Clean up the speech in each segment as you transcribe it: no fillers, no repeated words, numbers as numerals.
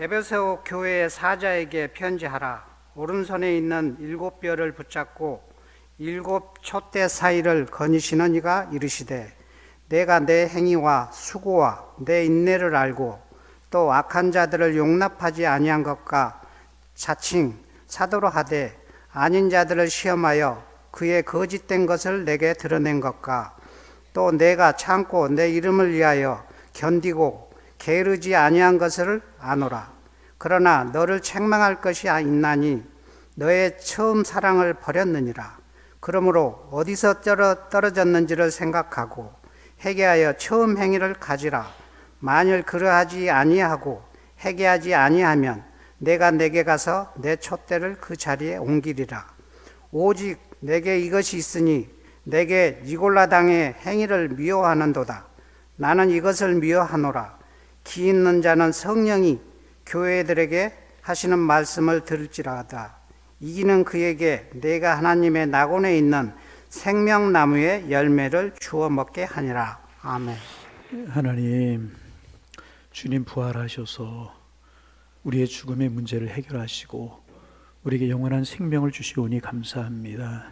에베소 교회의 사자에게 편지하라. 오른손에 있는 7별을 붙잡고 7 촛대 사이를 거니시는 이가 이르시되, 내가 내 행위와 수고와 내 인내를 알고 또 악한 자들을 용납하지 아니한 것과 자칭 사도로 하되 아닌 자들을 시험하여 그의 거짓된 것을 내게 드러낸 것과 또 내가 참고 내 이름을 위하여 견디고 게으르지 아니한 것을 아노라. 그러나 너를 책망할 것이 있나니 너의 처음 사랑을 버렸느니라. 그러므로 어디서 떨어졌는지를 생각하고 회개하여 처음 행위를 가지라. 만일 그러하지 아니하고 회개하지 아니하면 내가 내게 가서 내 촛대를 그 자리에 옮기리라. 오직 내게 이것이 있으니 내게 니골라 당의 행위를 미워하는도다. 나는 이것을 미워하노라. 기 있는 자는 성령이 교회들에게 하시는 말씀을 들을지라다. 이기는 그에게 내가 하나님의 낙원에 있는 생명나무의 열매를 주워 먹게 하니라. 아멘. 하나님, 주님 부활하셔서 우리의 죽음의 문제를 해결하시고 우리에게 영원한 생명을 주시오니 감사합니다.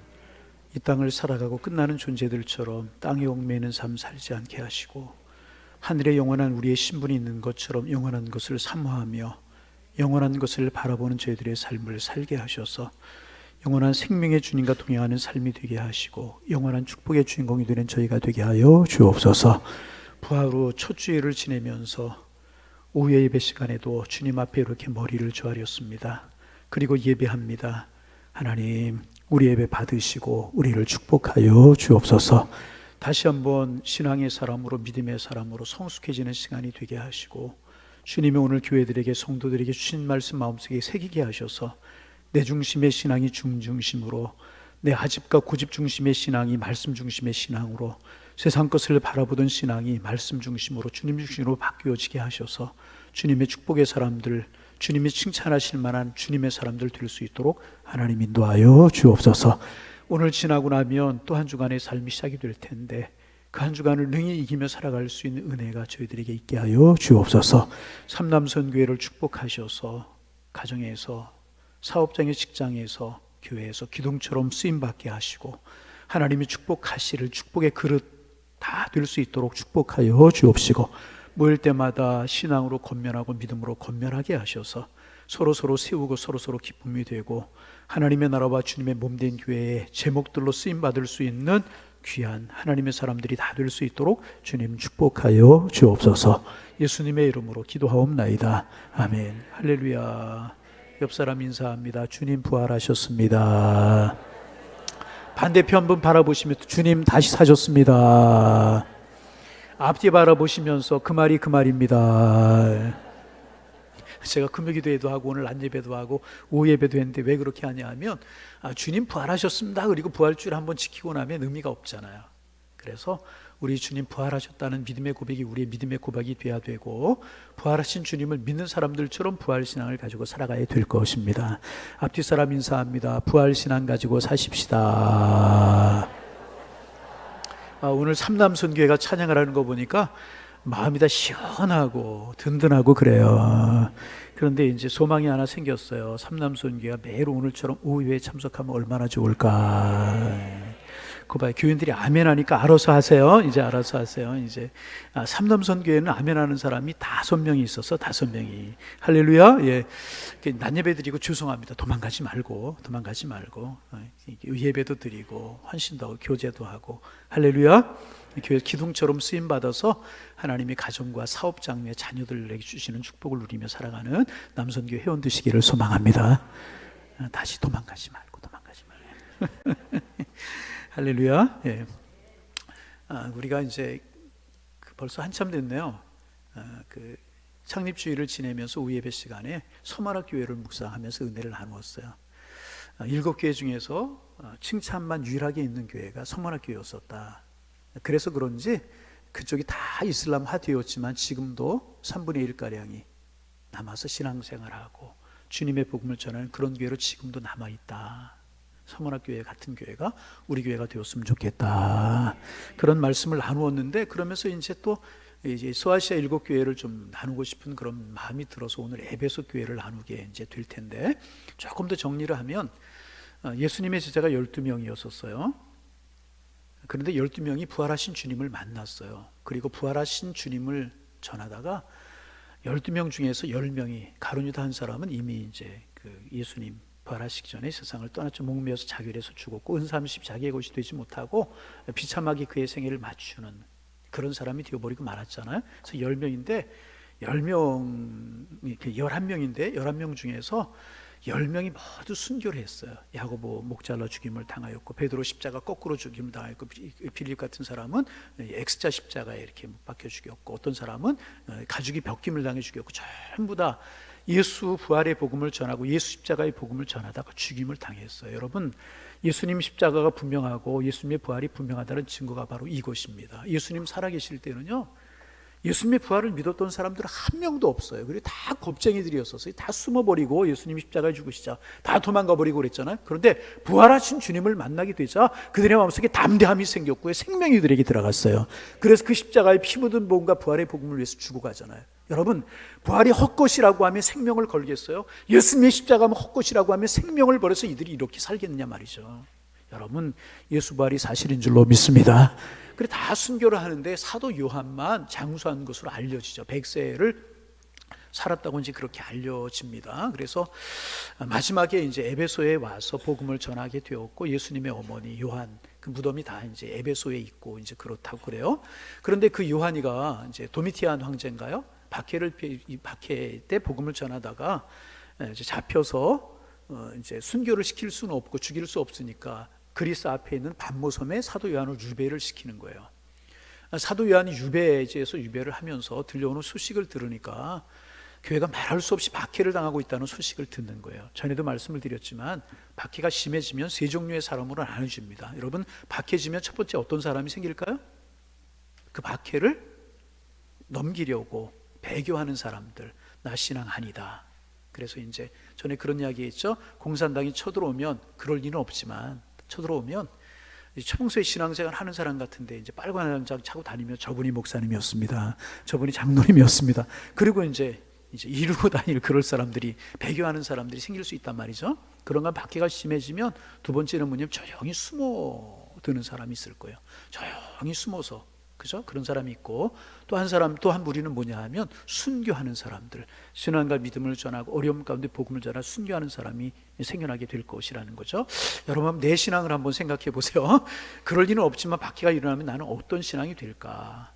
이 땅을 살아가고 끝나는 존재들처럼 땅에 얽매이는 삶 살지 않게 하시고 하늘에 영원한 우리의 신분이 있는 것처럼 영원한 것을 사모하며 영원한 것을 바라보는 저희들의 삶을 살게 하셔서 영원한 생명의 주님과 동행하는 삶이 되게 하시고 영원한 축복의 주인공이 되는 저희가 되게 하여 주옵소서. 부활 후 첫 주일을 지내면서 오후의 예배 시간에도 주님 앞에 이렇게 머리를 조아렸습니다. 그리고 예배합니다. 하나님, 우리 예배 받으시고 우리를 축복하여 주옵소서. 다시 한번 신앙의 사람으로, 믿음의 사람으로 성숙해지는 시간이 되게 하시고 주님이 오늘 교회들에게, 성도들에게 주신 말씀 마음속에 새기게 하셔서 내 중심의 신앙이 중심으로, 내 아집과 고집 중심의 신앙이 말씀 중심의 신앙으로, 세상 것을 바라보던 신앙이 말씀 중심으로, 주님 중심으로 바뀌어지게 하셔서 주님의 축복의 사람들, 주님이 칭찬하실 만한 주님의 사람들 될 수 있도록 하나님 인도하여 주옵소서. 오늘 지나고 나면 또 한 주간의 삶이 시작이 될 텐데 그 한 주간을 능히 이기며 살아갈 수 있는 은혜가 저희들에게 있게 하여 주옵소서. 삼남선교회를 축복하셔서 가정에서, 사업장의 직장에서, 교회에서 기둥처럼 쓰임받게 하시고 하나님이 축복하시를 축복의 그릇 다 될 수 있도록 축복하여 주옵시고 모일 때마다 신앙으로 건면하고 믿음으로 건면하게 하셔서 서로 세우고 서로 기쁨이 되고 하나님의 나라와 주님의 몸된 교회의 제목들로 쓰임받을 수 있는 귀한 하나님의 사람들이 다 될 수 있도록 주님 축복하여 주옵소서. 예수님의 이름으로 기도하옵나이다. 아멘. 할렐루야. 옆 사람 인사합니다. 주님 부활하셨습니다. 반대편 분 바라보시면 주님 다시 사셨습니다. 앞뒤 바라보시면서 그 말이 그 말입니다. 제가 금요기도회도 하고 오늘 낮예배도 하고 오후 예배도 했는데 왜 그렇게 하냐 하면 주님 부활하셨습니다. 그리고 부활주를 한번 지키고 나면 의미가 없잖아요. 그래서 우리 주님 부활하셨다는 믿음의 고백이 우리의 믿음의 고백이 돼야 되고 부활하신 주님을 믿는 사람들처럼 부활신앙을 가지고 살아가야 될 것입니다. 앞뒤 사람 인사합니다. 부활신앙 가지고 사십시다. 오늘 삼남선교회가 찬양을 하는 거 보니까 마음이 다 시원하고 든든하고 그래요. 그런데 이제 소망이 하나 생겼어요. 삼남선교회가 매일 오늘처럼 오후 예배에 참석하면 얼마나 좋을까. 그거 봐요. 교인들이 아멘 하니까 알아서 하세요. 이제 알아서 하세요. 이제 삼남선교회는 아멘 하는 사람이 5명이 있어서 5명이. 할렐루야. 예. 낮예배 드리고 죄송합니다. 도망가지 말고 예배도 드리고 헌신도 하고 교제도 하고. 할렐루야. 교회 기둥처럼 쓰임 받아서 하나님이 가정과 사업장의 자녀들에게 주시는 축복을 누리며 살아가는 남선교 회원 되시기를 소망합니다. 다시 도망가지 말고. 할렐루야. 예. 우리가 이제 벌써 한참 됐네요. 창립주일을 지내면서 오후 예배 시간에 서만학 교회를 묵상하면서 은혜를 나누었어요. 7교회 중에서 칭찬만 유일하게 있는 교회가 서만학 교회였었다. 그래서 그런지 그쪽이 다 이슬람화 되었지만 지금도 3분의 1가량이 남아서 신앙생활하고 주님의 복음을 전하는 그런 교회로 지금도 남아있다. 서문학교회 같은 교회가 우리 교회가 되었으면 좋겠다. 그런 말씀을 나누었는데 그러면서 이제 또 이제 소아시아 7교회를 좀 나누고 싶은 그런 마음이 들어서 오늘 에베소 교회를 나누게 이제 될 텐데, 조금 더 정리를 하면 예수님의 제자가 12명이었었어요. 그런데 12명이 부활하신 주님을 만났어요. 그리고 부활하신 주님을 전하다가 12명 중에서 10명이, 가룟 유다 한 사람은 이미 이제 그 예수님 부활하시기 전에 세상을 떠났죠. 목매어서 자결해서 죽었고 은삼십 자기의 것이 되지 못하고 비참하게 그의 생애를 맞추는 그런 사람이 되어버리고 말았잖아요. 그래서 10명인데 11명인데 11명 중에서 10명이 모두 순교를 했어요. 야고보 목 잘라 죽임을 당하였고, 베드로 십자가 거꾸로 죽임을 당하였고, 빌립 같은 사람은 X자 십자가에 이렇게 못 박혀 죽였고, 어떤 사람은 가죽이 벗김을 당해 죽였고, 전부 다 예수 부활의 복음을 전하고 예수 십자가의 복음을 전하다가 죽임을 당했어요. 여러분, 예수님 십자가가 분명하고 예수님의 부활이 분명하다는 증거가 바로 이것입니다. 예수님 살아계실 때는요, 예수님의 부활을 믿었던 사람들은 한 명도 없어요. 그리고 다 겁쟁이들이었었어요. 다 숨어버리고 예수님 십자가에 죽으시자 다 도망가버리고 그랬잖아요. 그런데 부활하신 주님을 만나게 되자 그들의 마음속에 담대함이 생겼고요, 생명이 그들에게 들어갔어요. 그래서 그 십자가에 피 묻은 몸과 부활의 복음을 위해서 죽어가잖아요. 여러분, 부활이 헛것이라고 하면 생명을 걸겠어요? 예수님의 십자가면 헛것이라고 하면 생명을 버려서 이들이 이렇게 살겠느냐 말이죠. 여러분, 예수 부활이 사실인 줄로 믿습니다. 그래 다 순교를 하는데 사도 요한만 장수한 것으로 알려지죠. 100세를 살았다고 이제 그렇게 알려집니다. 그래서 마지막에 이제 에베소에 와서 복음을 전하게 되었고, 예수님의 어머니 요한 그 무덤이 다 이제 에베소에 있고 이제 그렇다고 그래요. 그런데 그 요한이가 이제 도미티안 황제인가요? 박해 때 복음을 전하다가 이제 잡혀서 이제 순교를 시킬 수는 없고 죽일 수 없으니까 그리스 앞에 있는 반모섬에 사도 요한을 유배를 시키는 거예요. 사도 요한이 유배지에서 유배를 하면서 들려오는 소식을 들으니까 교회가 말할 수 없이 박해를 당하고 있다는 소식을 듣는 거예요. 전에도 말씀을 드렸지만 박해가 심해지면 세 종류의 사람으로 나눠집니다. 여러분, 박해지면 첫 번째 어떤 사람이 생길까요? 그 박해를 넘기려고 배교하는 사람들, 나 신앙 아니다. 그래서 이제 전에 그런 이야기 했죠. 공산당이 쳐들어오면, 그럴 리는 없지만 쳐들어오면 평소에 신앙생활 하는 사람 같은데 이제 빨간 한장 차고 다니면 저분이 목사님이었습니다. 저분이 장로님이었습니다. 그리고 이제 이루고 다닐 그럴 사람들이, 배교하는 사람들이 생길 수 있단 말이죠. 그런가 박해가 심해지면 두 번째는 뭐냐면 조용히 숨어드는 사람이 있을 거예요. 조용히 숨어서, 그죠? 그런 사람이 있고, 또 한 사람, 또 한 무리는 뭐냐 하면 순교하는 사람들, 신앙과 믿음을 전하고 어려움 가운데 복음을 전하고 순교하는 사람이 생겨나게 될 것이라는 거죠. 여러분, 내 신앙을 한번 생각해 보세요. 그럴 리는 없지만 박해가 일어나면 나는 어떤 신앙이 될까?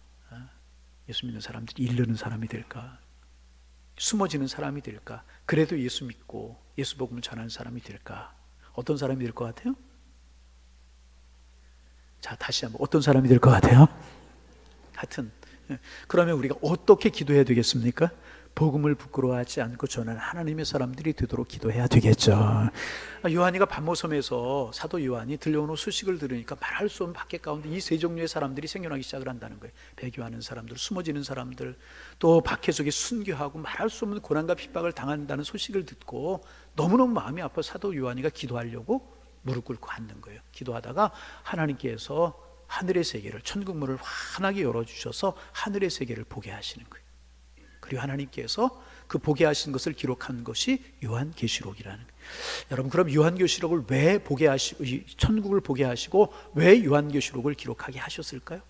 예수 믿는 사람들이 이르는 사람이 될까? 숨어지는 사람이 될까? 그래도 예수 믿고 예수 복음을 전하는 사람이 될까? 어떤 사람이 될 것 같아요? 자, 다시 한번 어떤 사람이 될 것 같아요? 하여튼, 그러면 우리가 어떻게 기도해야 되겠습니까? 복음을 부끄러워하지 않고 전하는 하나님의 사람들이 되도록 기도해야 되겠죠. 요한이가 반모섬에서 사도 요한이 들려오는 소식을 들으니까 말할 수 없는 박해 가운데 이 세 종류의 사람들이 생겨나기 시작을 한다는 거예요. 배교하는 사람들, 숨어지는 사람들, 또 박해 속에 순교하고 말할 수 없는 고난과 핍박을 당한다는 소식을 듣고 너무너무 마음이 아파 사도 요한이가 기도하려고 무릎 꿇고 앉는 거예요. 기도하다가 하나님께서 하늘의 세계를, 천국문을 환하게 열어주셔서 하늘의 세계를 보게 하시는 거예요. 그리고 하나님께서 그 보게 하신 것을 기록한 것이 요한계시록이라는 거예요. 여러분, 그럼 요한계시록을 왜 보게 하시고, 천국을 보게 하시고 왜 요한계시록을 기록하게 하셨을까요?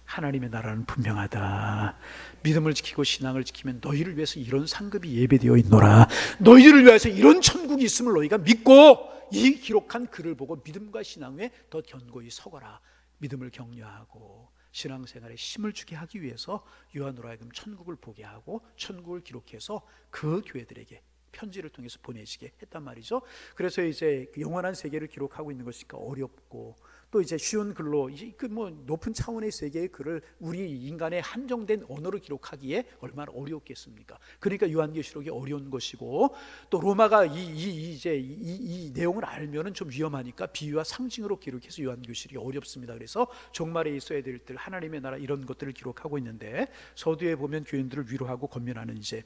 하나님의 나라는 분명하다. 믿음을 지키고 신앙을 지키면 너희를 위해서 이런 상급이 예배되어 있노라. 너희를 위해서 이런 천국이 있음을 너희가 믿고 이 기록한 글을 보고 믿음과 신앙 위에 더 견고히 서거라. 믿음을 격려하고 신앙생활에 힘을 주게 하기 위해서 요한으로 하여금 천국을 보게 하고 천국을 기록해서 그 교회들에게 편지를 통해서 보내시게 했단 말이죠. 그래서 이제 그 영원한 세계를 기록하고 있는 것이니까 어렵고, 또 이제 쉬운 글로 그 뭐 높은 차원의 세계의 글을 우리 인간의 한정된 언어로 기록하기에 얼마나 어려웠겠습니까? 그러니까 요한계시록이 어려운 것이고, 또 로마가 이 내용을 알면은 좀 위험하니까 비유와 상징으로 기록해서 요한계시록이 어렵습니다. 그래서 종말에 있어야 될 들, 하나님의 나라, 이런 것들을 기록하고 있는데, 서두에 보면 교인들을 위로하고 권면하는 이제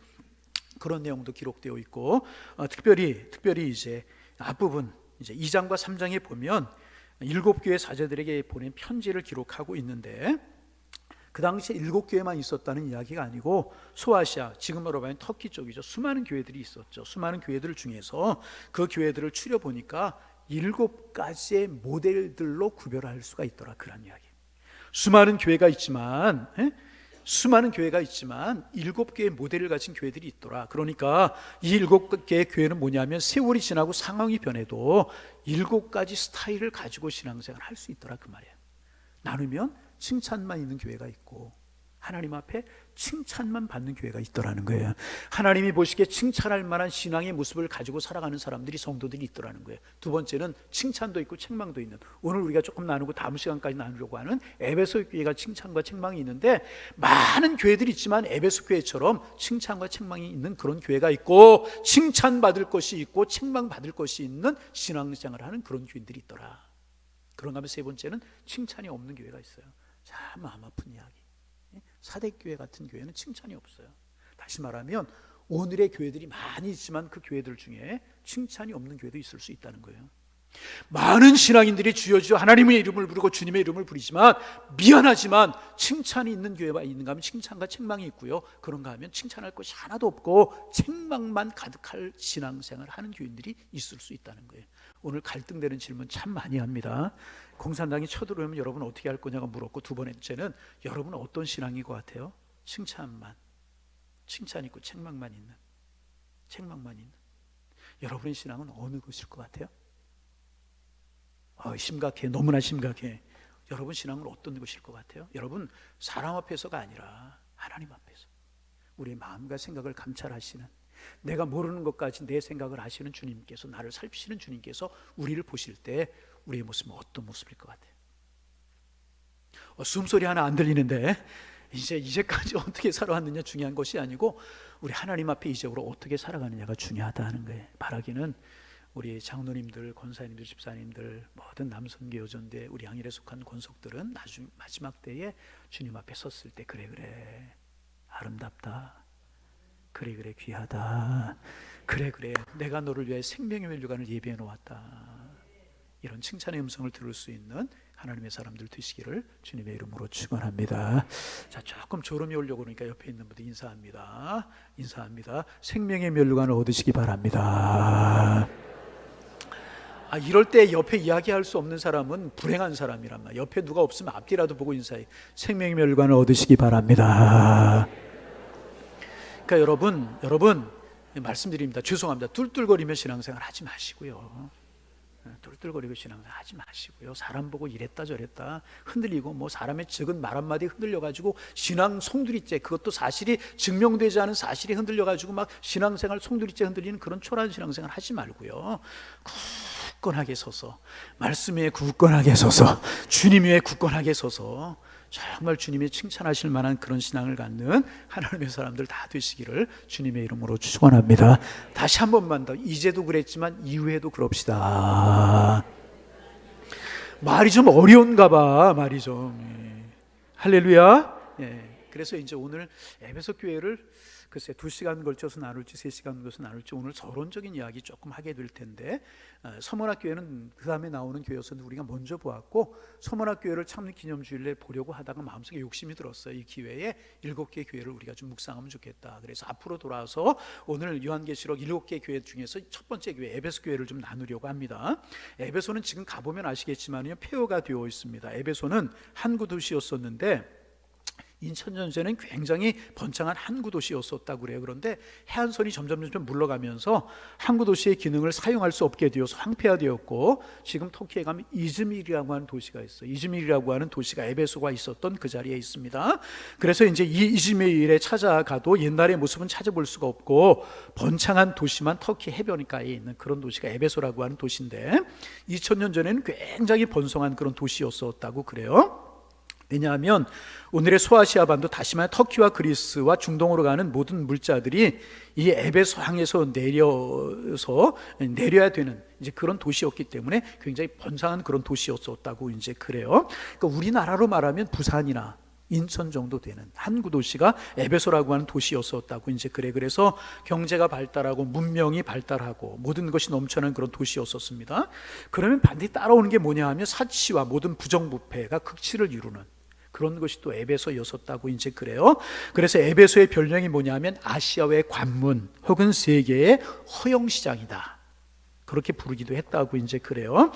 그런 내용도 기록되어 있고, 특별히 이제 앞부분 이제 2장과 3장에 보면 7교회 사제들에게 보낸 편지를 기록하고 있는데, 그 당시에 7교회만 있었다는 이야기가 아니고 소아시아, 지금으로 보면 터키 쪽이죠. 수많은 교회들이 있었죠. 수많은 교회들 중에서 그 교회들을 추려보니까 7가지의 모델들로 구별할 수가 있더라, 그런 이야기. 수많은 교회가 있지만 7개의 모델을 가진 교회들이 있더라. 그러니까 이 7개의 교회는 뭐냐면 세월이 지나고 상황이 변해도 7가지 스타일을 가지고 신앙생활을 할 수 있더라, 그 말이에요. 나누면 칭찬만 있는 교회가 있고 하나님 앞에 칭찬만 받는 교회가 있더라는 거예요. 하나님이 보시기에 칭찬할 만한 신앙의 모습을 가지고 살아가는 사람들이, 성도들이 있더라는 거예요. 두 번째는 칭찬도 있고 책망도 있는, 오늘 우리가 조금 나누고 다음 시간까지 나누려고 하는 에베소 교회가 칭찬과 책망이 있는데, 많은 교회들이 있지만 에베소 교회처럼 칭찬과 책망이 있는 그런 교회가 있고, 칭찬받을 것이 있고 책망받을 것이 있는 신앙생활을 하는 그런 교인들이 있더라. 그런가 하면 세 번째는 칭찬이 없는 교회가 있어요. 참 마음 아픈 이야기. 사대교회 같은 교회는 칭찬이 없어요. 다시 말하면 오늘의 교회들이 많이 있지만 그 교회들 중에 칭찬이 없는 교회도 있을 수 있다는 거예요. 많은 신앙인들이 주여 주여 하나님의 이름을 부르고 주님의 이름을 부르지만, 미안하지만 칭찬이 있는 교회가 있는가 하면 칭찬과 책망이 있고요, 그런가 하면 칭찬할 것이 하나도 없고 책망만 가득할 신앙생활을 하는 교인들이 있을 수 있다는 거예요. 오늘 갈등되는 질문 참 많이 합니다. 공산당이 쳐들어오면 여러분 어떻게 할 거냐고 물었고, 두 번째는 여러분은 어떤 신앙인 것 같아요? 칭찬 있고 책망만 있는. 여러분의 신앙은 어느 것일 것 같아요? 심각해, 너무나 심각해. 여러분 신앙은 어떤 것일 것 같아요? 여러분, 사람 앞에서가 아니라 하나님 앞에서 우리의 마음과 생각을 감찰하시는, 내가 모르는 것까지 내 생각을 하시는 주님께서, 나를 살피시는 주님께서 우리를 보실 때 우리의 모습은 어떤 모습일 것 같아요? 숨소리 하나 안 들리는데 이제까지 어떻게 살아왔느냐 중요한 것이 아니고, 우리 하나님 앞에 이제로 어떻게 살아가느냐가 중요하다는 거예요. 바라기는 우리 장로님들, 권사님들, 집사님들, 모든 남선교 여전대, 우리 양일에 속한 권속들은 나중 마지막 때에 주님 앞에 섰을 때, 그래 아름답다, 그래 귀하다, 그래 내가 너를 위해 생명의 멸류관을 예비해 놓았다, 이런 칭찬의 음성을 들을 수 있는 하나님의 사람들 되시기를 주님의 이름으로 축원합니다. 자, 조금 졸음이 오려고 그러니까 옆에 있는 분들 인사합니다. 생명의 멸류관을 얻으시기 바랍니다. 이럴 때 옆에 이야기할 수 없는 사람은 불행한 사람이란 말이야. 옆에 누가 없으면 앞뒤라도 보고 인사해. 생명의 멸관을 얻으시기 바랍니다. 그러니까 여러분 말씀드립니다. 죄송합니다. 툴툴거리며 신앙생활 하지 마시고요. 툴툴거리고 신앙생활 하지 마시고요. 사람 보고 이랬다 저랬다 흔들리고, 뭐 사람의 적은 말 한마디 흔들려가지고 신앙 송두리째, 그것도 사실이 증명되지 않은 사실이 흔들려가지고 막 신앙생활 송두리째 흔들리는 그런 초라한 신앙생활 하지 말고요. 굳건하게 서서, 말씀 위에 굳건하게 서서, 주님 위에 굳건하게 서서 정말 주님이 칭찬하실 만한 그런 신앙을 갖는 하나님의 사람들 다 되시기를 주님의 이름으로 축원합니다. 다시 한 번만 더, 이제도 그랬지만 이후에도 그럽시다. 말이 좀 어려운가 봐, 말이 좀. 할렐루야. 그래서 이제 오늘 에베소 교회를 글쎄 2시간 걸쳐서 나눌지 3시간 걸쳐서 나눌지 오늘 서론적인 이야기 조금 하게 될 텐데, 서문학 교회는 그 다음에 나오는 교회였었는데 우리가 먼저 보았고, 서문학 교회를 창립 기념주일에 보려고 하다가 마음속에 욕심이 들었어요. 이 기회에 7개 교회를 우리가 좀 묵상하면 좋겠다. 그래서 앞으로 돌아와서 오늘 요한계시록 7개 교회 중에서 첫 번째 교회 에베소 교회를 좀 나누려고 합니다. 에베소는 지금 가보면 아시겠지만요, 폐허가 되어 있습니다. 에베소는 항구 도시였었는데 2000년 전에는 굉장히 번창한 항구 도시였었다고 그래요. 그런데 해안선이 점점 물러가면서 항구 도시의 기능을 사용할 수 없게 되어서 황폐화되었고, 지금 터키에 가면 이즈밀이라고 하는 도시가 있어요. 이즈밀이라고 하는 도시가 에베소가 있었던 그 자리에 있습니다. 그래서 이제 이 이즈밀에 찾아가도 옛날의 모습은 찾아볼 수가 없고, 번창한 도시만 터키 해변가에 있는 그런 도시가 에베소라고 하는 도시인데, 2000년 전에는 굉장히 번성한 그런 도시였었다고 그래요. 왜냐하면 오늘의 소아시아 반도, 다시 말해 터키와 그리스와 중동으로 가는 모든 물자들이 이 에베소 항에서 내려야 되는 이제 그런 도시였기 때문에 굉장히 번성한 그런 도시였었다고 이제 그래요. 그러니까 우리나라로 말하면 부산이나 인천 정도 되는 항구 도시가 에베소라고 하는 도시였었다고 이제 그래. 그래서 경제가 발달하고 문명이 발달하고 모든 것이 넘쳐나는 그런 도시였었습니다. 그러면 반드시 따라오는 게 뭐냐 하면 사치와 모든 부정부패가 극치를 이루는 그런 것이 또 에베소였었다고 이제 그래요. 그래서 에베소의 별명이 뭐냐면 아시아의 관문 혹은 세계의 허영시장이다, 그렇게 부르기도 했다고 이제 그래요.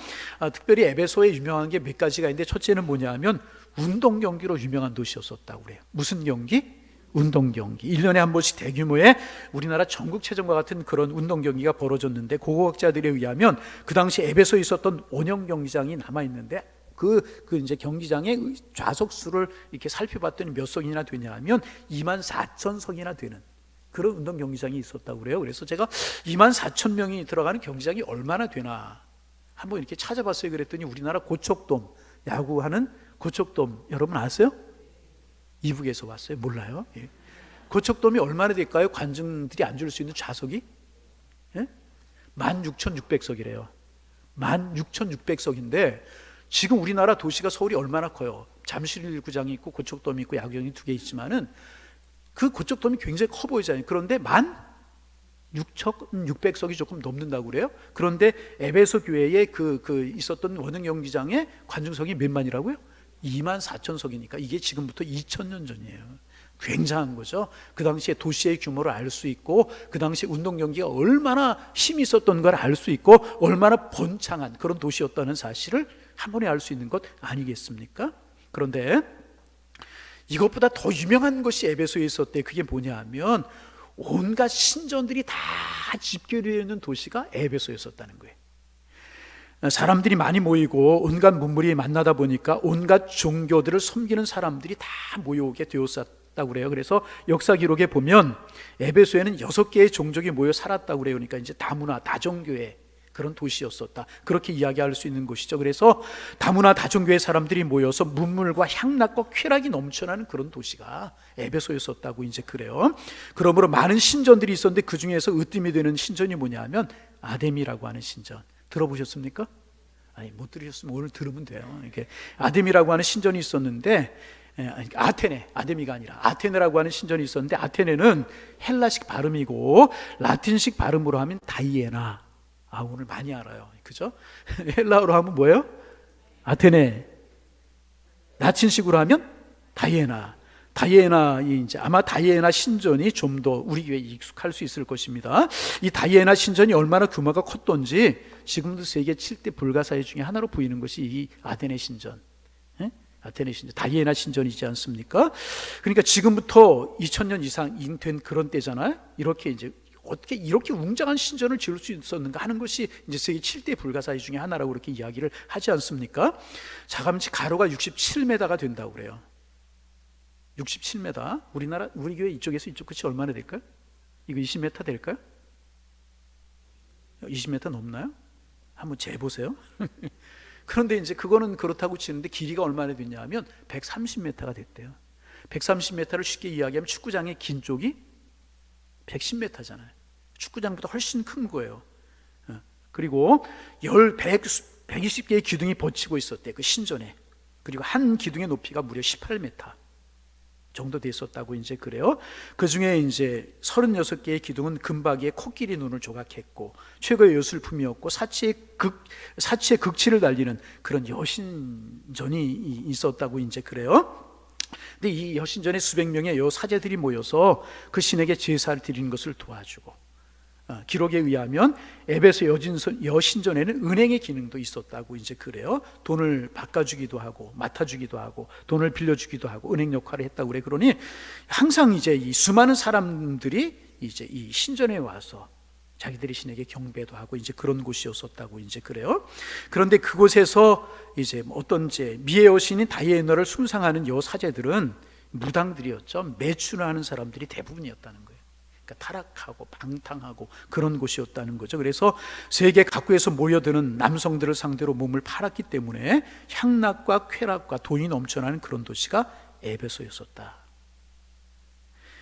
특별히 에베소에 유명한 게 몇 가지가 있는데, 첫째는 뭐냐면 운동 경기로 유명한 도시였었다고 그래요. 무슨 경기? 운동 경기. 1년에 한 번씩 대규모의 우리나라 전국체전과 같은 그런 운동 경기가 벌어졌는데, 고고학자들에 의하면 그 당시 에베소에 있었던 원형 경기장이 남아 있는데, 그 이제 경기장의 좌석 수를 이렇게 살펴봤더니 몇 석이나 되냐 하면 24,000석이나 되는 그런 운동 경기장이 있었다고 그래요. 그래서 제가 24,000명이 들어가는 경기장이 얼마나 되나 한번 이렇게 찾아봤어요. 그랬더니 우리나라 고척돔, 야구하는 고척돔 여러분 아세요? 이북에서 왔어요? 몰라요? 예. 고척돔이 얼마나 될까요? 관중들이 앉을 수 있는 좌석이? 예? 16,600석이래요. 16,600석인데 지금 우리나라 도시가 서울이 얼마나 커요? 잠실구장이 있고 고척돔이 있고 야구장이 2개 있지만은 그 고척돔이 굉장히 커 보이잖아요. 그런데 16,600석이 조금 넘는다고 그래요. 그런데 에베소 교회에 있었던 원형 경기장의 관중석이 몇 만이라고요? 24,000석이니까 이게 지금부터 2000년 전이에요. 굉장한 거죠. 그 당시에 도시의 규모를 알 수 있고, 그 당시에 운동 경기가 얼마나 힘이 있었던 걸 알 수 있고, 얼마나 번창한 그런 도시였다는 사실을 한 번에 알 수 있는 것 아니겠습니까? 그런데 이것보다 더 유명한 것이 에베소에 있었대. 그게 뭐냐 하면 온갖 신전들이 다 집결되어 있는 도시가 에베소였었다는 거예요. 사람들이 많이 모이고 온갖 문물이 만나다 보니까 온갖 종교들을 섬기는 사람들이 다 모여오게 되었었다고 그래요. 그래서 역사 기록에 보면 에베소에는 6개의 종족이 모여 살았다고 그래요. 그러니까 이제 다문화 다종교의 그런 도시였었다, 그렇게 이야기할 수 있는 곳이죠. 그래서 다문화 다종교의 사람들이 모여서 문물과 향락과 쾌락이 넘쳐나는 그런 도시가 에베소였었다고 이제 그래요. 그러므로 많은 신전들이 있었는데 그 중에서 으뜸이 되는 신전이 뭐냐 하면 아데미라고 하는 신전. 들어보셨습니까? 아니, 못 들으셨으면 오늘 들으면 돼요. 이렇게 아데미라고 하는 신전이 있었는데, 아데미가 아니라 아테네라고 하는 신전이 있었는데, 아테네는 헬라식 발음이고 라틴식 발음으로 하면 다이애나. 오늘 많이 알아요. 그죠? 헬라어로 하면 뭐예요? 아테네. 라틴식으로 하면 다이애나. 이제 아마 다이애나 신전이 좀 더 우리 교회에 익숙할 수 있을 것입니다. 이 다이애나 신전이 얼마나 규모가 컸던지 지금도 세계 7대 불가사의 중에 하나로 보이는 것이 이 아테네 신전. 아테네 신전, 다이애나 신전이지 않습니까? 그러니까 지금부터 2000년 이상 된 그런 때잖아요. 이렇게 이제 어떻게 이렇게 웅장한 신전을 지을 수 있었는가 하는 것이 이제 세계 7대 불가사의 중에 하나라고 그렇게 이야기를 하지 않습니까? 자감치 가로가 67m가 된다고 그래요. 67m. 우리 교회 이쪽에서 이쪽 끝이 얼마나 될까요? 이거 20m 될까요? 20m 넘나요? 한번 재보세요. 그런데 이제 그거는 그렇다고 치는데 길이가 얼마나 됐냐 하면 130m가 됐대요. 130m를 쉽게 이야기하면 축구장의 긴 쪽이 110m잖아요. 축구장보다 훨씬 큰 거예요. 그리고 120개의 기둥이 버티고 있었대, 그 신전에. 그리고 한 기둥의 높이가 무려 18m 정도 됐었다고 이제 그래요. 그 중에 이제 36개의 기둥은 금박이에 코끼리 눈을 조각했고 최고의 요술품이었고 사치의 극치를 달리는 그런 여신전이 있었다고 이제 그래요. 근데 이 여신전에 수백 명의 여사제들이 모여서 그 신에게 제사를 드리는 것을 도와주고, 기록에 의하면 에베소 여신전에는 은행의 기능도 있었다고 이제 그래요. 돈을 바꿔주기도 하고 맡아주기도 하고 돈을 빌려주기도 하고 은행 역할을 했다고 그래. 그러니 항상 이제 이 수많은 사람들이 이제 이 신전에 와서 자기들의 신에게 경배도 하고 이제 그런 곳이었었다고 이제 그래요. 그런데 그곳에서 이제 어떤 미의 여신인 다이애나를 숭상하는 여사제들은 무당들이었죠. 매춘을 하는 사람들이 대부분이었다는 거예요. 그러니까 타락하고 방탕하고 그런 곳이었다는 거죠. 그래서 세계 각국에서 모여드는 남성들을 상대로 몸을 팔았기 때문에 향락과 쾌락과 돈이 넘쳐나는 그런 도시가 에베소였었다.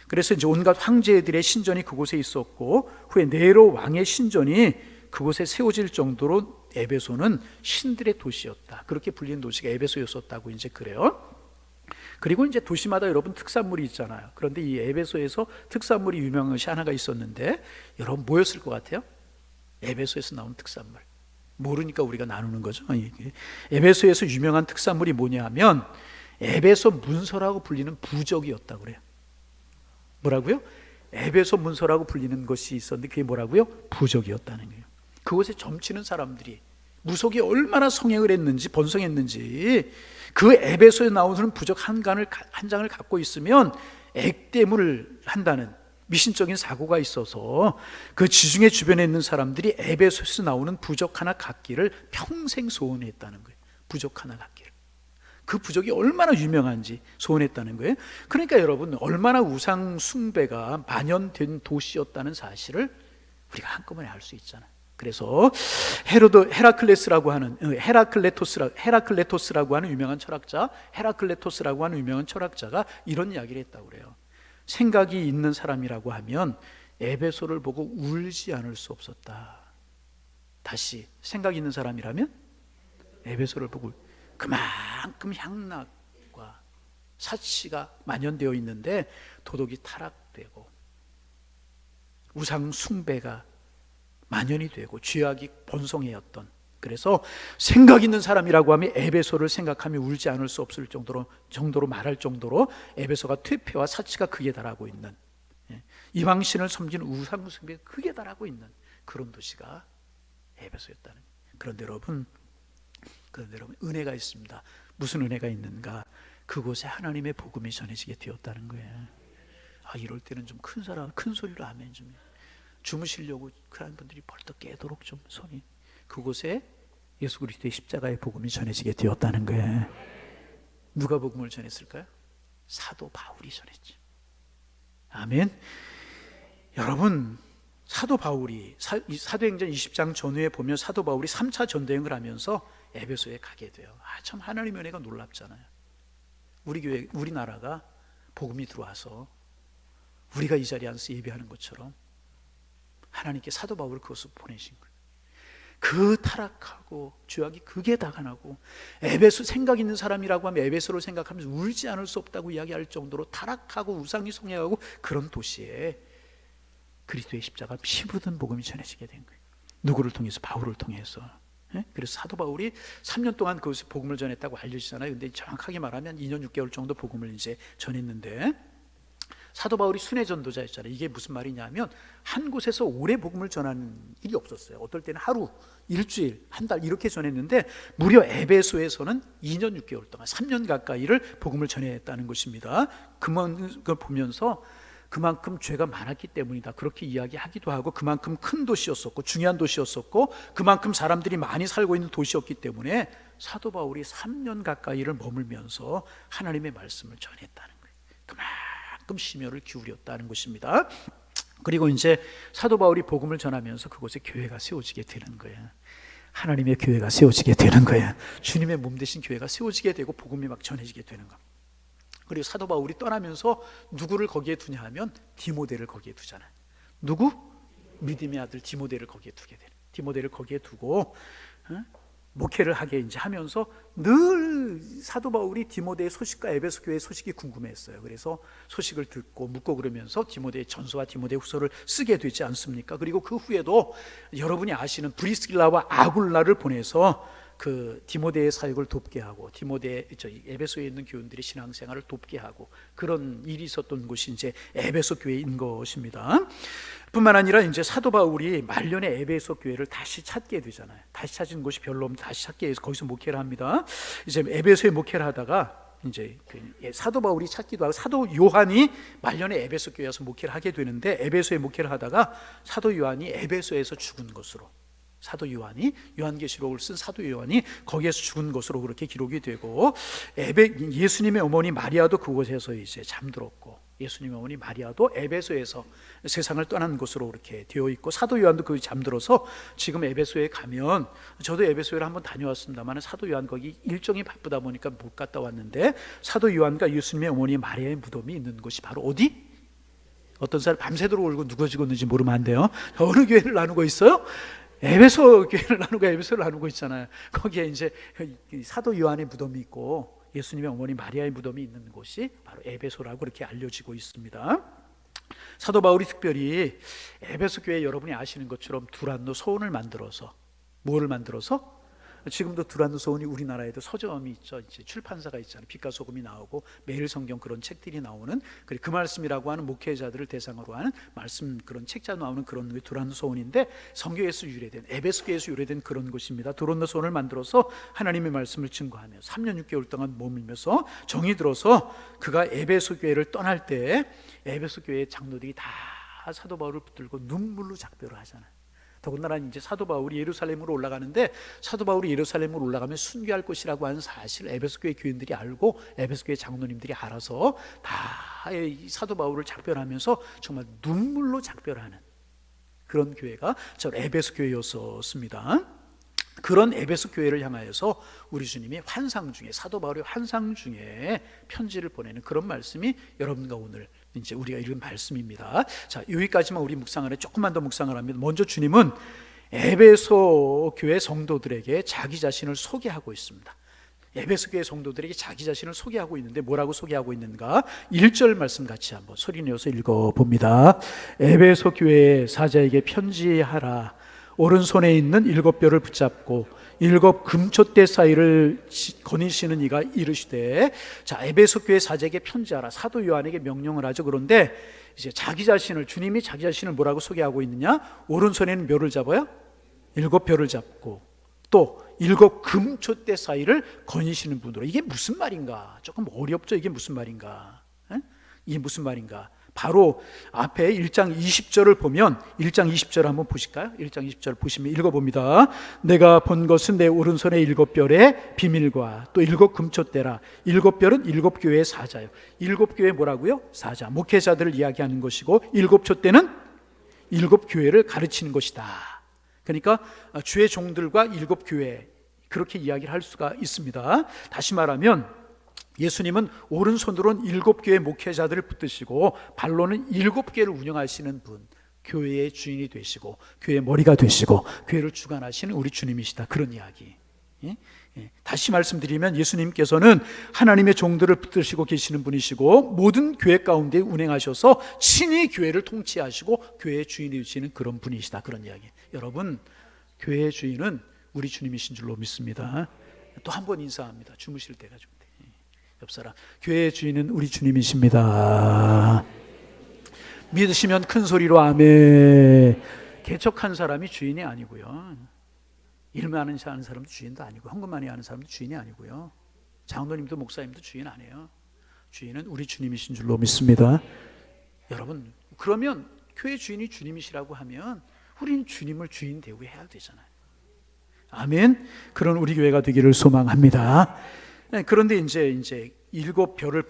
그래서 이제 온갖 황제들의 신전이 그곳에 있었고 후에 네로 왕의 신전이 그곳에 세워질 정도로 에베소는 신들의 도시였다, 그렇게 불리는 도시가 에베소였었다고 이제 그래요. 그리고 이제 도시마다 여러분 특산물이 있잖아요. 그런데 이 에베소에서 특산물이 유명한 것이 하나가 있었는데, 여러분 뭐였을 것 같아요? 에베소에서 나온 특산물. 모르니까 우리가 나누는 거죠. 에베소에서 유명한 특산물이 뭐냐 하면 에베소 문서라고 불리는 부적이었다고 그래요. 뭐라고요? 에베소 문서라고 불리는 것이 있었는데 그게 뭐라고요? 부적이었다는 거예요. 그곳에 점치는 사람들이 무속이 얼마나 성행을 했는지 번성했는지, 그 에베소에 나오는 부적 한 장을 갖고 있으면 액땜을 한다는 미신적인 사고가 있어서 그 지중해 주변에 있는 사람들이 에베소에서 나오는 부적 하나 갖기를 평생 소원했다는 거예요. 부적 하나 갖기를. 그 부적이 얼마나 유명한지 소원했다는 거예요. 그러니까 여러분, 얼마나 우상 숭배가 만연된 도시였다는 사실을 우리가 한꺼번에 알 수 있잖아요. 그래서 헤라클레토스라고 하는 유명한 철학자가 이런 이야기를 했다고 그래요. 생각이 있는 사람이라고 하면 에베소를 보고 울지 않을 수 없었다. 다시, 생각이 있는 사람이라면 에베소를 보고, 그만큼 향락과 사치가 만연되어 있는데 도덕이 타락되고 우상 숭배가 만연이 되고 죄악이 번성해왔던, 그래서 생각 있는 사람이라고 하면 에베소를 생각하며 울지 않을 수 없을 정도로 말할 정도로 에베소가 퇴폐와 사치가 극에 달하고 있는, 이방신을 섬기는 우상 숭배가 극에 달하고 있는 그런 도시가 에베소였다는 거예요. 그런데 여러분, 은혜가 있습니다. 무슨 은혜가 있는가? 그곳에 하나님의 복음이 전해지게 되었다는 거예요. 이럴 때는 좀 큰 소리로 아멘 좀. 주무시려고 그런 분들이 벌떡 깨도록 좀 손이. 그곳에 예수 그리스도의 십자가의 복음이 전해지게 되었다는 거예요. 누가 복음을 전했을까요? 사도 바울이 전했죠. 아멘. 여러분, 사도 바울이 사도행전 20장 전후에 보면 사도 바울이 3차 전도행을 하면서 에베소에 가게 돼요. 참 하나님의 은혜가 놀랍잖아요. 우리나라가 복음이 들어와서 우리가 이 자리에 앉아서 예배하는 것처럼 하나님께 사도 바울을 그것으로 보내신 거예요. 그 타락하고 죄악이 극에 다가나고, 에베소 생각 있는 사람이라고 하면 에베소를 생각하면서 울지 않을 수 없다고 이야기할 정도로 타락하고 우상이 성행하고 그런 도시에 그리스도의 십자가 피 묻은 복음이 전해지게 된 거예요. 누구를 통해서? 바울을 통해서. 그래서 사도 바울이 3년 동안 그것을 복음을 전했다고 알려지잖아요. 근데 정확하게 말하면 2년 6개월 정도 복음을 이제 전했는데, 사도 바울이 순회 전도자였잖아요. 이게 무슨 말이냐면 한 곳에서 오래 복음을 전하는 일이 없었어요. 어떨 때는 하루, 일주일, 한 달 이렇게 전했는데 무려 에베소에서는 2년 6개월 동안 3년 가까이를 복음을 전했다는 것입니다. 그걸 보면서 그만큼 죄가 많았기 때문이다, 그렇게 이야기하기도 하고, 그만큼 큰 도시였었고 중요한 도시였었고 그만큼 사람들이 많이 살고 있는 도시였기 때문에 사도 바울이 3년 가까이를 머물면서 하나님의 말씀을 전했다는 거예요. 그만큼 심혈을 기울였다는 것입니다. 그리고 이제 사도 바울이 복음을 전하면서 그곳에 교회가 세워지게 되는 거예요. 하나님의 교회가 세워지게 되는 거예요. 주님의 몸 되신 교회가 세워지게 되고 복음이 막 전해지게 되는 겁니다. 그리고 사도 바울이 떠나면서 누구를 거기에 두냐 하면 디모데를 거기에 두잖아요. 누구? 믿음의 아들 디모데를 거기에 두게 돼요. 디모데를 거기에 두고 목회를 하게 이제 하면서 늘 사도 바울이 디모데의 소식과 에베소 교회의 소식이 궁금했어요. 그래서 소식을 듣고 묻고 그러면서 디모데의 전서와 디모데 후서를 쓰게 되지 않습니까? 그리고 그 후에도 여러분이 아시는 브리스길라와 아굴라를 보내서 그 디모데의 사역을 돕게 하고, 에베소에 있는 교인들의 신앙생활을 돕게 하고, 그런 일이 있었던 곳이 이제 에베소 교회인 것입니다. 뿐만 아니라 이제 사도 바울이 말년에 에베소 교회를 다시 찾게 되잖아요. 다시 찾은 곳이 별로 없는데 다시 찾게 해서 거기서 목회를 합니다. 이제 에베소에 목회를 하다가 이제 사도 바울이 찾기도 하고, 사도 요한이 말년에 에베소 교회에 와서 목회를 하게 되는데, 에베소에 목회를 하다가 사도 요한이 에베소에서 죽은 것으로, 사도 요한이, 요한계시록을 쓴 사도 요한이 거기에서 죽은 것으로 그렇게 기록이 되고, 예수님의 어머니 마리아도 그곳에서 이제 잠들었고, 예수님의 어머니 마리아도 에베소에서 세상을 떠난 것으로 그렇게 되어 있고, 사도 요한도 거기 잠들어서 지금 에베소에 가면, 저도 에베소를 한번 다녀왔습니다만 사도 요한 거기 일정이 바쁘다 보니까 못 갔다 왔는데, 사도 요한과 예수님의 어머니 마리아의 무덤이 있는 곳이 바로 어디? 어떤 사람 밤새도록 울고 누가 죽었는지 모르면 안 돼요. 어느 교회를 나누고 있어요? 에베소 교회를 나누고 에베소를 나누고 있잖아요. 거기에 이제 사도 요한의 무덤이 있고 예수님의 어머니 마리아의 무덤이 있는 곳이 바로 에베소라고 그렇게 알려지고 있습니다. 사도 바울이 특별히 에베소 교회, 여러분이 아시는 것처럼 두란노 소원을 만들어서, 뭐를 만들어서? 지금도 두란노 소원이 우리나라에도 서점이 있죠. 이제 출판사가 있잖아요. 빛과 소금이 나오고 매일 성경 그런 책들이 나오는, 그 말씀이라고 하는 목회자들을 대상으로 하는 말씀 그런 책자 나오는 그런 두란노 소원인데, 성경에서 유래된, 에베소교에서 유래된 그런 곳입니다. 두란노 소원을 만들어서 하나님의 말씀을 증거하며 3년 6개월 동안 머물면서 정이 들어서 그가 에베소 교회를 떠날 때 에베소 교회의 장로들이 다 사도 바울을 붙들고 눈물로 작별을 하잖아요. 더군다나 이제 사도 바울이 예루살렘으로 올라가는데, 사도 바울이 예루살렘으로 올라가면 순교할 곳이라고 하는 사실을 에베소 교회 교인들이 알고 에베소 교회 장로님들이 알아서 다 이 사도 바울을 작별하면서 정말 눈물로 작별하는 그런 교회가 저 에베소 교회였었습니다. 그런 에베소 교회를 향하여서 우리 주님이 환상 중에, 사도 바울의 환상 중에 편지를 보내는 그런 말씀이 여러분과 오늘 이제 우리가 읽은 말씀입니다. 자, 여기까지만 우리 묵상을 해, 조금만 더 묵상을 합니다. 먼저 주님은 에베소 교회 성도들에게 자기 자신을 소개하고 있습니다. 에베소 교회 성도들에게 자기 자신을 소개하고 있는데 뭐라고 소개하고 있는가? 1절 말씀 같이 한번 소리내어서 읽어봅니다. 에베소 교회 사자에게 편지하라. 오른손에 있는 7뼈를 붙잡고 7 금촛대 사이를 거니시는 이가 이르시되. 자, 에베소 교회 사자에게 편지하라. 사도 요한에게 명령을 하죠. 그런데 이제 자기 자신을, 주님이 자기 자신을 뭐라고 소개하고 있느냐? 오른손에는 묘를 잡아요? 7뼈를 잡고 또 7 금촛대 사이를 거니시는 분으로. 이게 무슨 말인가? 조금 어렵죠. 이게 무슨 말인가? 이게 무슨 말인가? 바로 앞에 1장 20절을 보면, 1장 20절 한번 보실까요? 1장 20절 보시면 읽어봅니다. 내가 본 것은 내 오른손의 7뼈의 비밀과 또 7 금촛대라. 7뼈는 7교회의 사자예요. 7교회 뭐라고요? 사자, 목회자들을 이야기하는 것이고, 7 촛대는 7교회를 가르치는 것이다. 그러니까 주의 종들과 7교회, 그렇게 이야기를 할 수가 있습니다. 다시 말하면 예수님은 오른손으로는 7교회 목회자들을 붙드시고 발로는 7교회를 운영하시는 분, 교회의 주인이 되시고 교회의 머리가 되시고 교회를 주관하시는 우리 주님이시다. 그런 이야기. 다시 말씀드리면 예수님께서는 하나님의 종들을 붙드시고 계시는 분이시고 모든 교회 가운데 운행하셔서 친히 교회를 통치하시고 교회의 주인이 되시는 그런 분이시다. 그런 이야기. 여러분, 교회의 주인은 우리 주님이신 줄로 믿습니다. 또 한 번 인사합니다. 주무실 때가 좀. 옆사람, 교회의 주인은 우리 주님이십니다. 믿으시면 큰 소리로 아멘. 개척한 사람이 주인이 아니고요, 일만 하는 사람도 주인도 아니고, 헌금만이 하는 사람도 주인이 아니고요, 장로님도 목사님도 주인 아니에요. 주인은 우리 주님이신 줄로 믿습니다. 여러분, 그러면 교회 주인이 주님이시라고 하면 우리는 주님을 주인 대우해야 되잖아요. 아멘. 그런 우리 교회가 되기를 소망합니다. 그런데 이제 7뼈를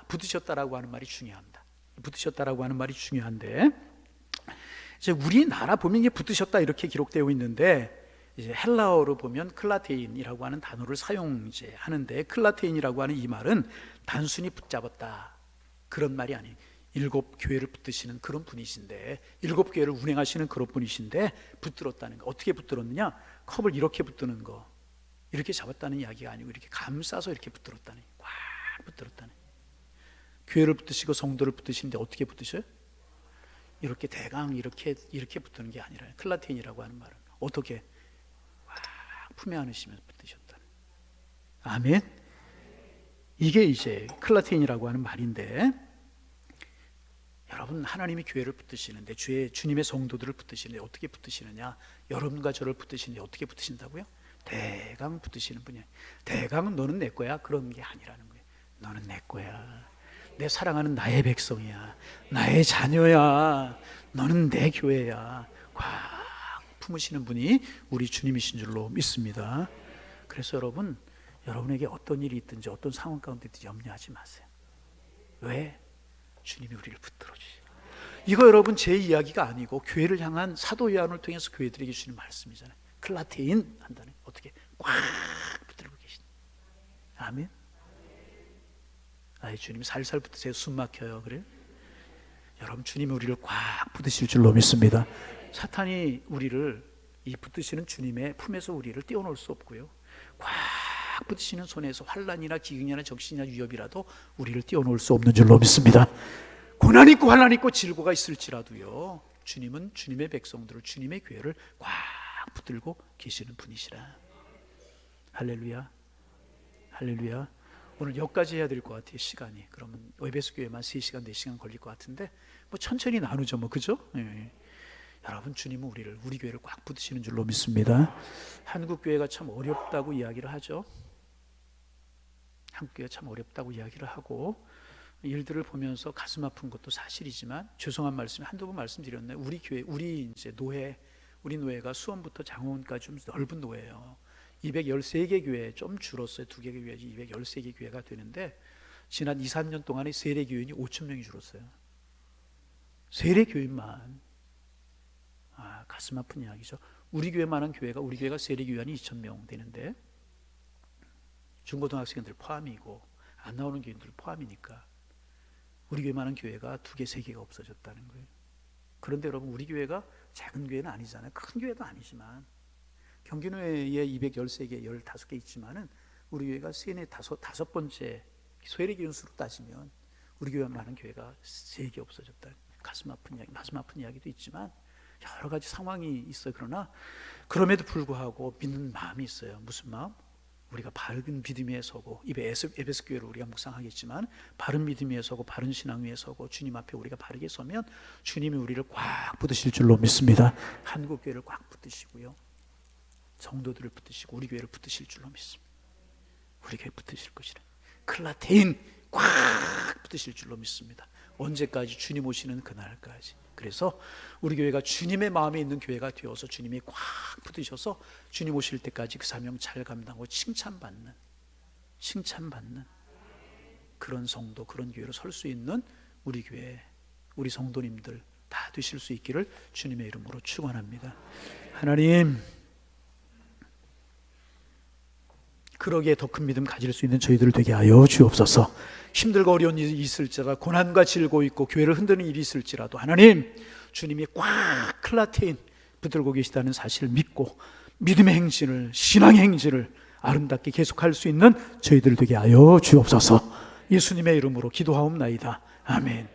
붙으셨다라고 하는 말이 중요합니다. 붙으셨다라고 하는 말이 중요한데, 이제 우리나라 보면 이게 붙으셨다 이렇게 기록되어 있는데, 이제 헬라어로 보면 클라테인이라고 하는 단어를 사용하는데, 클라테인이라고 하는 이 말은 단순히 붙잡았다 그런 말이 아니에요. 7교회를 붙드시는 그런 분이신데, 7교회를 운행하시는 그런 분이신데 붙들었다는 거. 어떻게 붙들었느냐? 컵을 이렇게 붙드는 거, 이렇게 잡았다는 이야기가 아니고 이렇게 감싸서 이렇게 붙들었다는, 꽉 붙들었다는. 교회를 붙드시고 성도를 붙드시는데 어떻게 붙드셔요? 이렇게 대강 이렇게 붙드는 게 아니라, 클라테인이라고 하는 말은 어떻게 꽉 품에 안으시면서 붙드셨다는. 아멘. 이게 이제 클라테인이라고 하는 말인데, 여러분, 하나님이 교회를 붙드시는데, 주님의 성도들을 붙드시는데 어떻게 붙드시느냐? 여러분과 저를 붙드시는데 어떻게 붙드신다고요? 대강 붙드시는 분이에요. 대강은 너는 내 거야 그런 게 아니라는 거예요. 너는 내 거야. 내 사랑하는 나의 백성이야. 나의 자녀야. 너는 내 교회야. 꽉 품으시는 분이 우리 주님이신 줄로 믿습니다. 그래서 여러분, 여러분에게 어떤 일이 있든지 어떤 상황 가운데 있든지 염려하지 마세요. 왜? 주님이 우리를 붙들어 주시고. 이거 여러분 제 이야기가 아니고 교회를 향한 사도 요한을 통해서 교회들에게 주시는 말씀이잖아요. 클라테인 한다는, 어떻게 꽉 붙들고 계신다. 아멘. 아이, 주님 살살 붙으세요. 숨 막혀요. 그래요? 여러분, 주님이 우리를 꽉 붙으실 줄로 믿습니다. 사탄이 우리를, 이 붙드시는 주님의 품에서 우리를 떼어놓을 수 없고요, 꽉 붙으시는 손에서 환난이나 기근이나 적신이나 위협이라도 우리를 떼어놓을 수 없는 줄로 믿습니다. 고난 있고 환난 있고 질고가 있을지라도요, 주님은 주님의 백성들을, 주님의 교회를 꽉 붙들고 계시는 분이시라. 할렐루야. 할렐루야. 오늘 여기까지 해야 될 것 같아요. 시간이. 그러면 에베소 교회만 3시간 4시간 걸릴 것 같은데 뭐 천천히 나누죠. 뭐 그죠? 예. 여러분, 주님은 우리 교회를 꽉 붙드시는 줄로 믿습니다. 한국 교회가 참 어렵다고 이야기를 하죠. 한국 교회가 참 어렵다고 이야기를 하고 일들을 보면서 가슴 아픈 것도 사실이지만, 죄송한 말씀 한두 번 말씀드렸네. 우리 교회, 우리 노예가 수원부터 장호원까지 좀 넓은 노예예요. 213개 교회 좀 줄었어요. 2개 교회 213개 교회가 되는데 지난 2, 3년 동안에 세례 교인이 5천 명이 줄었어요. 세례 교인만. 가슴 아픈 이야기죠. 우리 교회만한 교회가, 우리 교회가 세례 교인이 2,000명 되는데 중고등학생들 포함이고 안 나오는 교인들 포함이니까 우리 교회만한 교회가 2개, 3개가 없어졌다는 거예요. 그런데 여러분, 우리 교회가 작은 교회는 아니잖아요. 큰 교회도 아니지만 경기노회에 213개, 15개 있지만은 우리 교회가 다섯 번째 세례 교인 수로 따지면 우리 교회만한 교회가 3개 없어졌다. 가슴 아픈 이야기도 있지만 여러 가지 상황이 있어요. 그러나 그럼에도 불구하고 믿는 마음이 있어요. 무슨 마음? 우리가 바른 믿음 위에 서고, 에베소 교회를 우리가 묵상하겠지만 바른 믿음 위에 서고 바른 신앙 위에 서고 주님 앞에 우리가 바르게 서면 주님이 우리를 꽉 붙드실 줄로 믿습니다. 한국 교회를 꽉 붙드시고요, 성도들을 붙드시고 우리 교회를 붙드실 줄로 믿습니다. 우리 교회 붙으실 것이라. 클라테인 꽉 붙으실 줄로 믿습니다. 언제까지? 주님 오시는 그날까지. 그래서 우리 교회가 주님의 마음에 있는 교회가 되어서 주님이 꽉 붙으셔서 주님 오실 때까지 그 사명 잘 감당하고 칭찬받는 그런 성도, 그런 교회로 설 수 있는 우리 교회, 우리 성도님들 다 되실 수 있기를 주님의 이름으로 축원합니다. 하나님, 그러기에 더 큰 믿음 가질 수 있는 저희들 되게 하여 주옵소서. 힘들고 어려운 일이 있을지라도, 고난과 질고 있고 교회를 흔드는 일이 있을지라도 하나님, 주님이 꽉 클라테인 붙들고 계시다는 사실을 믿고 믿음의 행진을, 신앙의 행진을 아름답게 계속할 수 있는 저희들 되게 하여 주옵소서. 예수님의 이름으로 기도하옵나이다. 아멘.